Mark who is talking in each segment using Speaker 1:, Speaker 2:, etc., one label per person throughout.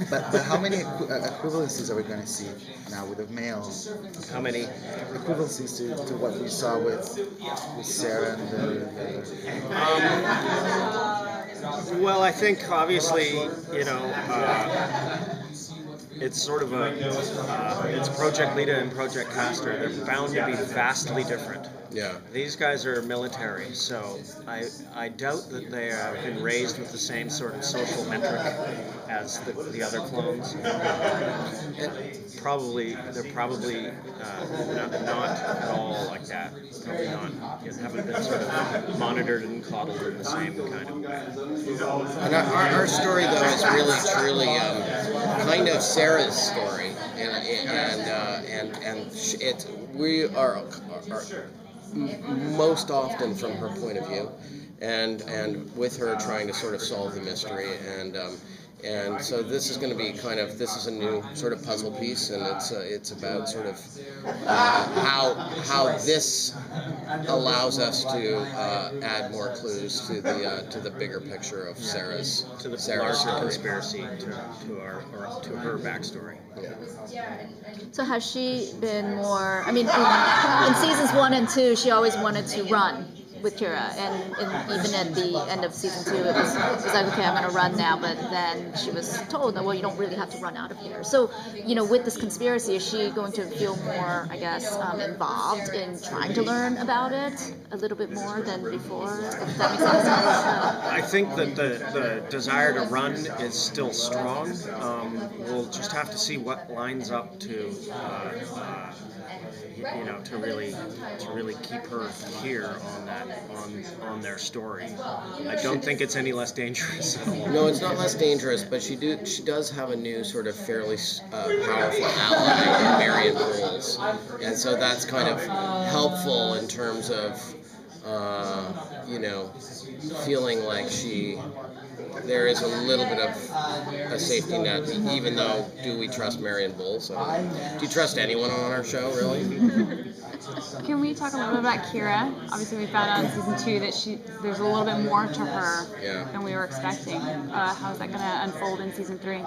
Speaker 1: But how many equivalencies are we going to see now with the male?
Speaker 2: How many?
Speaker 1: Equivalencies to what we saw with Sarah and the
Speaker 2: Well, I think obviously, it's sort of it's Project Lita and Project Castor. They're bound to be vastly different.
Speaker 3: Yeah.
Speaker 2: These guys are military, so I doubt that they have been raised with the same sort of social metric as the other clones. They're probably not at all like that. Probably not. Haven't been sort of monitored and coddled in the same kind of way.
Speaker 3: And our story, though, is really truly kind of Sarah's story, and we are most often from her point of view, and with her trying to sort of solve the mystery, and so this is going to be this is a new sort of puzzle piece, and it's about sort of how this allows us to add more clues to the bigger picture of Sarah's
Speaker 2: larger conspiracy to her backstory.
Speaker 3: Yeah.
Speaker 4: So has she been more? I mean, in seasons 1 and 2, she always wanted to run with Kira, and even at the end of season 2, it was like, okay, I'm going to run now, but then she was told that, well, you don't really have to run out of here. So, with this conspiracy, is she going to feel more, I guess, involved in trying to learn about it a little bit more than before? If that makes any sense.
Speaker 2: I think that the desire to run is still strong. We'll just have to see what lines up to really keep her here on their story. I don't think it's any less dangerous at all.
Speaker 3: No, it's not less dangerous, but she does have a new sort of fairly powerful ally in Marion Bowles, and so that's kind of helpful in terms of feeling like there is a little bit of a safety net, even though, do we trust Marion Bowles? Do you trust anyone on our show, really?
Speaker 5: Can we talk a little bit about Kira? Obviously, we found out in season 2 that there's a little bit more to her than we were expecting. How's that going to unfold in season 3?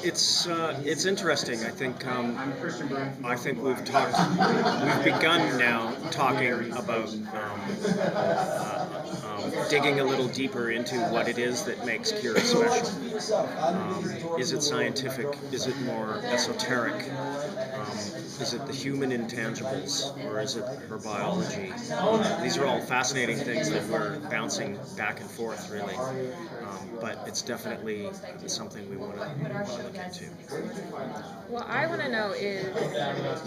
Speaker 2: It's interesting. I think we've begun now talking about digging a little deeper into what it is that makes Kira special. Is it scientific? Is it more esoteric? Is it the human intangibles, or is it her biology? These are all fascinating things that we're bouncing back and forth, really. But it's definitely something we want to look into.
Speaker 6: What I want to know is,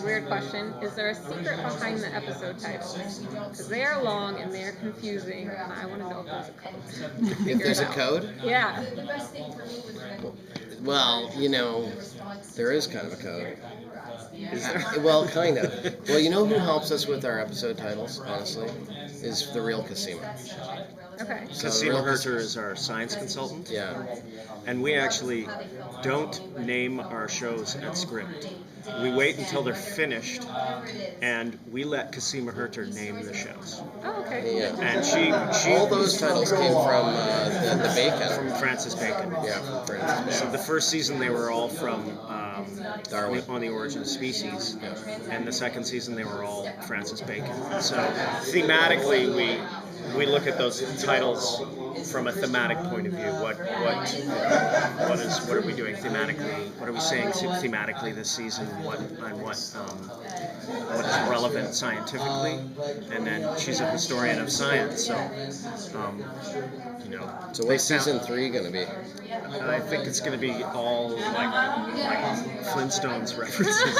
Speaker 6: weird question, is there a secret behind the episode titles? Because they are long and they're confusing, and I want to know if there's a code.
Speaker 3: If there's a code?
Speaker 6: Yeah.
Speaker 3: Well, there is kind of a code. Well, kind of. Well, who helps us with our episode titles, honestly, is the real Cosima.
Speaker 6: Okay.
Speaker 3: So
Speaker 2: Cosima Herter is our science consultant.
Speaker 3: Yeah.
Speaker 2: And we actually don't name our shows at script. We wait until they're finished, and we let Cosima Herter name the shows.
Speaker 6: Oh, okay.
Speaker 3: Yeah.
Speaker 2: And she
Speaker 3: all those titles came from the Bacon.
Speaker 2: From Francis Bacon.
Speaker 3: Yeah, from Francis Bacon.
Speaker 2: So the first season they were all from
Speaker 3: Darwin.
Speaker 2: On the Origin of Species,
Speaker 3: Yeah.
Speaker 2: and the second season they were all Francis Bacon. So thematically, we look at those titles from a thematic point of view. What are we doing thematically? What are we saying thematically this season? What is relevant scientifically? And then she's a historian of science, so
Speaker 3: So what's season 3 going to be?
Speaker 2: I think it's going to be all like Flintstones references.